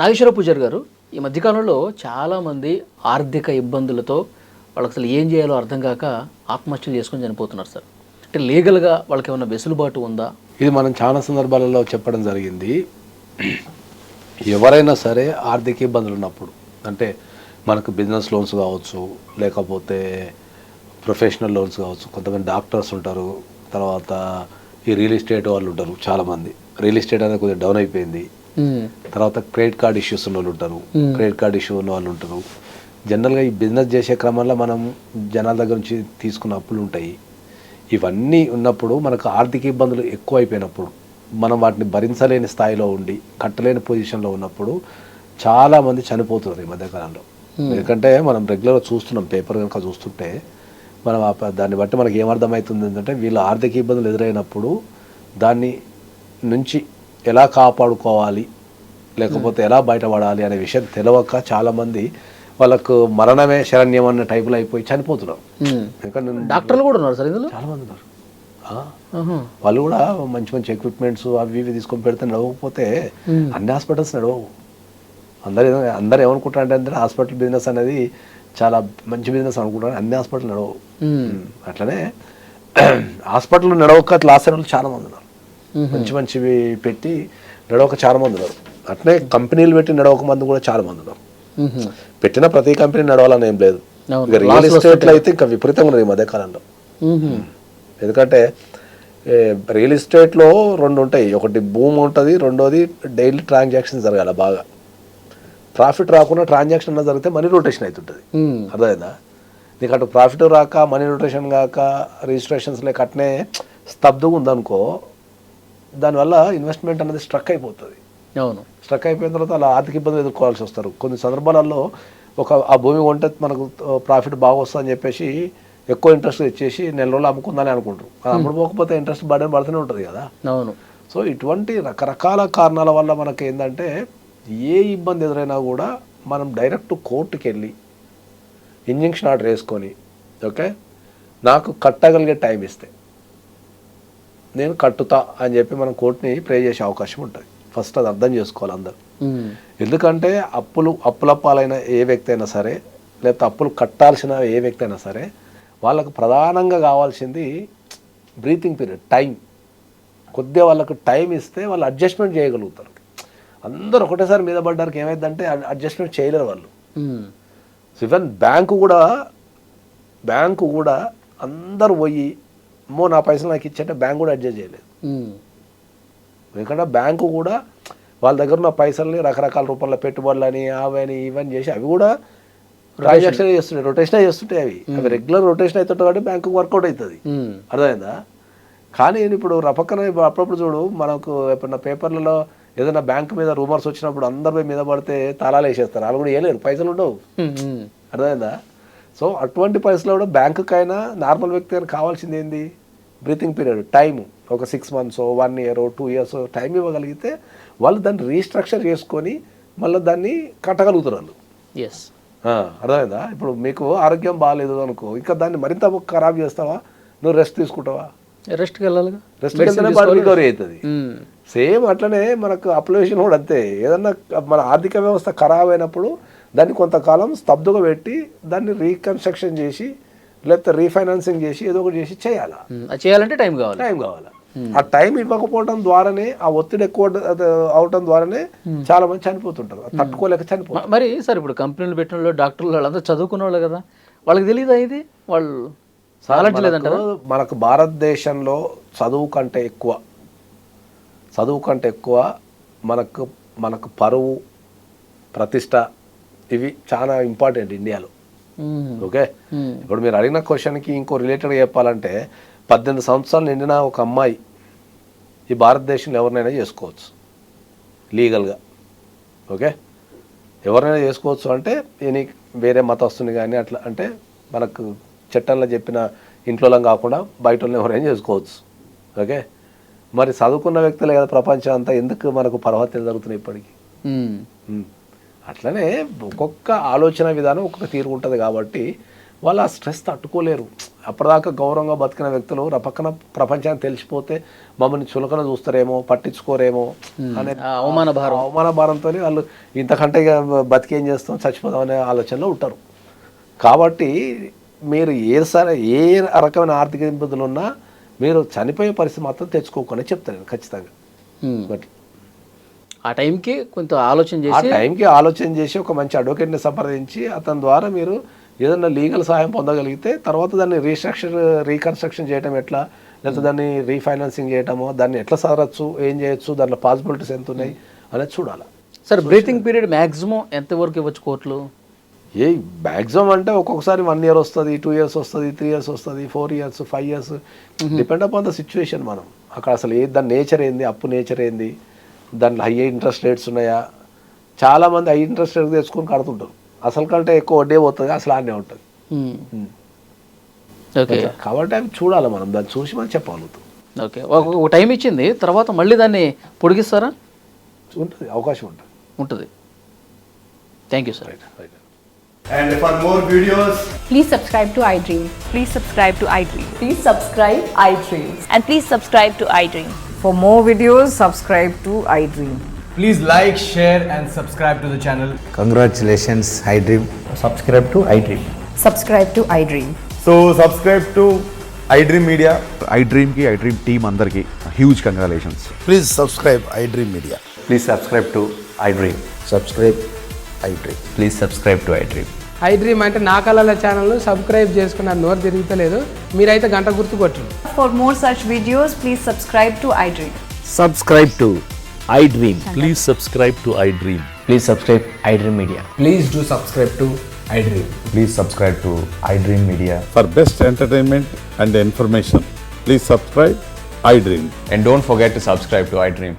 నాగేశ్వర పూజారి గారు, ఈ మధ్యకాలంలో చాలామంది ఆర్థిక ఇబ్బందులతో వాళ్ళకి అసలు ఏం చేయాలో అర్థం కాక ఆత్మహత్యలు చేసుకొని చనిపోతున్నారు సార్. అంటే లీగల్గా వాళ్ళకి ఏమైనా వెసులుబాటు ఉందా? ఇది మనం చాలా సందర్భాలలో చెప్పడం జరిగింది. ఎవరైనా సరే ఆర్థిక ఇబ్బందులు ఉన్నప్పుడు, అంటే మనకు బిజినెస్ లోన్స్ కావచ్చు, లేకపోతే ప్రొఫెషనల్ లోన్స్ కావచ్చు, కొంతమంది డాక్టర్స్ ఉంటారు, తర్వాత ఈ రియల్ ఎస్టేట్ వాళ్ళు ఉంటారు. చాలామంది రియల్ ఎస్టేట్ అనేది కొద్దిగా డౌన్ అయిపోయింది. తర్వాత క్రెడిట్ కార్డ్ ఇష్యూస్ ఉన్న వాళ్ళు ఉంటారు, క్రెడిట్ కార్డ్ ఇష్యూ ఉన్న వాళ్ళు ఉంటారు. జనరల్గా ఈ బిజినెస్ చేసే క్రమంలో మనం జనాల దగ్గర నుంచి తీసుకున్న అప్పులు ఉంటాయి. ఇవన్నీ ఉన్నప్పుడు మనకు ఆర్థిక ఇబ్బందులు ఎక్కువ అయిపోయినప్పుడు, మనం వాటిని భరించలేని స్థాయిలో ఉండి కట్టలేని పొజిషన్లో ఉన్నప్పుడు చాలామంది చనిపోతున్నారు ఈ మధ్యకాలంలో. ఎందుకంటే మనం రెగ్యులర్గా చూస్తున్నాం, పేపర్ కనుక చూస్తుంటే మనం దాన్ని బట్టి మనకి ఏమర్థమవుతుంది ఏంటంటే, వీళ్ళ ఆర్థిక ఇబ్బందులు ఎదురైనప్పుడు దాన్ని నుంచి ఎలా కాపాడుకోవాలి, లేకపోతే ఎలా బయటపడాలి అనే విషయం తెలియక చాలామంది వాళ్ళకు మరణమే శరణ్యం అన్న టైపులో అయిపోయి చనిపోతున్నారు. ఎందుకంటే డాక్టర్లు కూడా ఉన్నారు సార్ ఇందులో, చాలామంది ఉన్నారు. వాళ్ళు కూడా మంచి మంచి ఎక్విప్మెంట్స్ అవి ఇవి తీసుకొని పెడితే నడవకపోతే అన్ని హాస్పిటల్స్ నడవవు. అందరు ఏమనుకుంటారంటే అంటే హాస్పిటల్ బిజినెస్ అనేది చాలా మంచి బిజినెస్ అనుకుంటారు, అన్ని హాస్పిటల్ నడవవు. అట్లనే హాస్పిటల్ నడవక లాస్ అయిన వాళ్ళు చాలా మంది ఉన్నారు. మంచి మంచివి పెట్టి నడవక చాలా మంది ఉన్నారు. అట్లనే కంపెనీలు పెట్టి నడవక మంది కూడా చాలా మంది ఉన్నారు. పెట్టిన ప్రతి కంపెనీ నడవాలని ఏం లేదు. ఇక రియల్ ఎస్టేట్లో అయితే ఇంకా విపరీతంగా ఉన్నది ఈ మధ్యకాలంలో. ఎందుకంటే రియల్ ఎస్టేట్లో రెండు ఉంటాయి, ఒకటి భూమి ఉంటుంది, రెండోది డైలీ ట్రాన్సాక్షన్ జరగాల. బాగా ప్రాఫిట్ రాకుండా ట్రాన్సాక్షన్ అన్న జరిగితే మనీ రొటేషన్ అవుతుంటుంది. అర్థమైందా? నీకు అటు ప్రాఫిట్ రాక మనీ రొటేషన్ కాక రిజిస్ట్రేషన్స్ లేక అట్నే స్తబ్దుగా ఉందనుకో, దానివల్ల ఇన్వెస్ట్మెంట్ అనేది స్ట్రక్ అయిపోతుంది. అవును, స్ట్రక్ అయిపోయిన తర్వాత అలా ఆర్థిక ఇబ్బందులు ఎదుర్కోవాల్సి వస్తారు. కొన్ని సందర్భాలలో ఆ భూమి కొంటే మనకు ప్రాఫిట్ బాగా వస్తుందని చెప్పేసి ఎక్కువ ఇంట్రెస్ట్ ఇచ్చేసి నెల రోజులు అమ్ముకుందని అనుకుంటారు. అది అమ్ముడుపోకపోతే ఇంట్రెస్ట్ పడుతూనే ఉంటుంది కదా. అవును. సో ఇటువంటి రకరకాల కారణాల వల్ల మనకి ఏంటంటే, ఏ ఇబ్బంది ఎదురైనా కూడా మనం డైరెక్ట్ కోర్టుకి వెళ్ళి ఇంజంక్షన్ ఆర్డర్ వేసుకొని, ఓకే నాకు కట్టగలిగే టైం ఇస్తే నేను కట్టుతా అని చెప్పి మనం కోర్టుని ప్రే చేసే అవకాశం ఉంటుంది. ఫస్ట్ అది అర్థం చేసుకోవాలి అందరు. ఎందుకంటే అప్పులప్పాలైన ఏ వ్యక్తి అయినా సరే, లేకపోతే అప్పులు కట్టాల్సిన ఏ వ్యక్తి అయినా సరే, వాళ్ళకు ప్రధానంగా కావాల్సింది బ్రీతింగ్ పీరియడ్, టైం. కొద్దిగా వాళ్ళకు టైం ఇస్తే వాళ్ళు అడ్జస్ట్మెంట్ చేయగలుగుతారు. అందరూ ఒకటేసారి మీద పడ్డానికి ఏమైందంటే అడ్జస్ట్మెంట్ చేయలేరు వాళ్ళు. ఈవెన్ బ్యాంకు కూడా అందరు పోయి అమ్మో నా పైసలు నాకు ఇచ్చేటే బ్యాంకు కూడా అడ్జస్ట్ చేయలేదు. ఎందుకంటే బ్యాంకు కూడా వాళ్ళ దగ్గర ఉన్న పైసల్ని రకరకాల రూపంలో పెట్టుబడులని అవని ఇవన్నీ చేసి అవి కూడా ట్రాన్సాక్షన్ చేస్తుంటాయి, రొటేషన్ చేస్తుంటాయి. అవి రెగ్యులర్ రొటేషన్ అవుతుంటాయి కాబట్టి బ్యాంకు వర్కౌట్ అవుతుంది. అర్థమైందా? కానీ ఇప్పుడు పక్కన అప్పుడప్పుడు చూడు, మనకు ఎప్పుడన్నా పేపర్లలో ఏదైనా బ్యాంకు మీద రూమర్స్ వచ్చినప్పుడు అందరు మీద పడితే తాళాలు వేసేస్తారు. వాళ్ళు కూడా వేయలేరు, పైసలు ఉండవు. అర్థమైందా? సో అటువంటి పరిస్థితుల్లో కూడా బ్యాంకుకైనా నార్మల్ వ్యక్తి అయినా కావాల్సింది ఏంది? Breathing period, time. ఒక 6 months 1 year 2 years టైం ఇవ్వగలిగితే వాళ్ళు దాన్ని రీస్ట్రక్చర్ చేసుకొని మళ్ళీ దాన్ని కట్టగలుగుతారు వాళ్ళు. ఎస్, అర్థమైందా? ఇప్పుడు మీకు ఆరోగ్యం బాగాలేదు అనుకో, ఇంకా దాన్ని మరింత ఖరాబ్ చేస్తావా? నువ్వు రెస్ట్ తీసుకుంటావా? రెస్ట్కి వెళ్ళాలిగా, రెస్ట్ వెళ్తేనే బాడీ రికవరీ అవుతుంది. సేమ్ అట్లనే మనకు అప్లికేషన్ కూడా అంతే. ఏదన్నా మన ఆర్థిక వ్యవస్థ ఖరాబ్ అయినప్పుడు దాన్ని కొంతకాలం స్తబ్దుగా పెట్టి దాన్ని రీకన్స్ట్రక్షన్ చేసి లేకపోతే రీఫైనాన్సింగ్ చేసి ఏదో ఒకటి చేసి చేయాలంటే టైం కావాలి. ఆ టైం ఇవ్వకపోవడం ద్వారానే, ఆ ఒత్తిడి ఎక్కువ అవటం ద్వారానే చాలా మంది చనిపోతుంటారు, తట్టుకోలేక చనిపోతారు. మరి సార్ ఇప్పుడు కంపెనీలు పెట్టిన వాళ్ళు, డాక్టర్లు, వాళ్ళంతా చదువుకున్న వాళ్ళు కదా, వాళ్ళకి తెలియదా ఇది? వాళ్ళు నాలెడ్జ్ లేదంటారా? మనకు భారతదేశంలో చదువు కంటే ఎక్కువ మనకు పరువు, ప్రతిష్ట ఇవి చాలా ఇంపార్టెంట్ ఇండియాలో. ఓకే, ఇప్పుడు మీరు అడిగిన క్వశ్చన్కి ఇంకో రిలేటెడ్గా చెప్పాలంటే, 18 సంవత్సరాలు నిండిన ఒక అమ్మాయి ఈ భారతదేశంలో ఎవరినైనా చేసుకోవచ్చు లీగల్గా. ఓకే, ఎవరైనా చేసుకోవచ్చు అంటే వేరే మతస్తుని కానీ అట్లా అంటే మనకు చట్టంలో చెప్పిన ఇంట్లో కాకుండా బయట ఎవరైనా చేసుకోవచ్చు. ఓకే, మరి చదువుకున్న వ్యక్తులే కదా ప్రపంచం అంతా, ఎందుకు మనకు పరహత్యలు జరుగుతున్నాయి ఇప్పటికీ? అట్లనే ఒక్కొక్క ఆలోచన విధానం ఒక్కొక్క తీరు ఉంటుంది కాబట్టి వాళ్ళు ఆ స్ట్రెస్ తట్టుకోలేరు. అప్పటిదాకా గౌరవంగా బతికిన వ్యక్తులు పక్కన ప్రపంచానికి తెలిసిపోతే మమ్మల్ని చులకన చూస్తారేమో, పట్టించుకోరేమో అనే అవమాన భారంతో వాళ్ళు ఇంతకంటే ఇక బతికేం చేస్తాం, చచ్చిపోతాం అనే ఆలోచనలో ఉంటారు. కాబట్టి మీరు ఏ రకమైన ఆర్థిక ఇబ్బందులు ఉన్నా మీరు చనిపోయే పరిస్థితి మాత్రం తెచ్చుకోకుండా చెప్తాను నేను ఖచ్చితంగా. ఆ టైంకి కొంత ఆలోచన చేసి ఒక మంచి అడ్వకేట్ని సంప్రదించి అతని ద్వారా మీరు ఏదైనా లీగల్ సహాయం పొందగలిగితే తర్వాత దాన్ని రీకన్స్ట్రక్షన్ చేయడం ఎట్లా, లేకపోతే దాన్ని రీఫైనాన్సింగ్ చేయటమో, దాన్ని ఎట్లా సారచ్చు, ఏం చేయొచ్చు, దాంట్లో పాసిబిలిటీస్ ఎంత ఉన్నాయి అనేది చూడాలి. సార్ బ్రీతింగ్ పీరియడ్ మ్యాక్సిమం ఎంతవరకు ఇవ్వచ్చు కోర్టులు? మ్యాక్సిమం అంటే ఒక్కొక్కసారి 1 year వస్తుంది, 2 years వస్తుంది, 3 years వస్తుంది, 4 years, 5 years, depend upon the situation. మనం అక్కడ అసలు దాని నేచర్ ఏంది, అప్పు నేచర్ ఏంది, దాంట్లో హై ఇంట్రెస్ట్ రేట్స్ ఉన్నాయా. చాలామంది హై ఇంట్రెస్ట్ రేట్ తెచ్చుకొని కడుతుంటారు, అసలు కంటే ఎక్కువ వడ్డీ పోతుంది, అసలు ఆనే ఉంటుంది. కాబట్టి అవి చూడాలి, మనం దాన్ని చూసి మనం చెప్పగలుగుతాం. ఓకే, ఒక టైం ఇచ్చింది తర్వాత మళ్ళీ దాన్ని పొడిగిస్తారా? ఉంటుంది, అవకాశం ఉంటుంది. Thank you sir. And for more videos, please subscribe to iDream. Please subscribe to iDream. Please subscribe iDream. And please subscribe to iDream. For more videos, subscribe to iDream. please like, share and subscribe to the channel. Congratulations, iDream. Subscribe to iDream. Subscribe to iDream. So subscribe to iDream Media. iDream ki iDream team andarki huge congratulations. Please subscribe iDream Media. Please subscribe to iDream. Subscribe iDream. Please subscribe to iDream. iDream అంటే నా కళల channel subscribe చేసుకున్న నోరు తిరుగుతలేదు, మీరైతే గంట గుర్తు కొట్టండి. For more such videos, please subscribe to iDream. Subscribe to iDream. Please subscribe to iDream. Please subscribe iDream Media. Please do subscribe to iDream. Please subscribe to iDream Media. For best entertainment and information, please subscribe iDream. And don't forget to subscribe to iDream.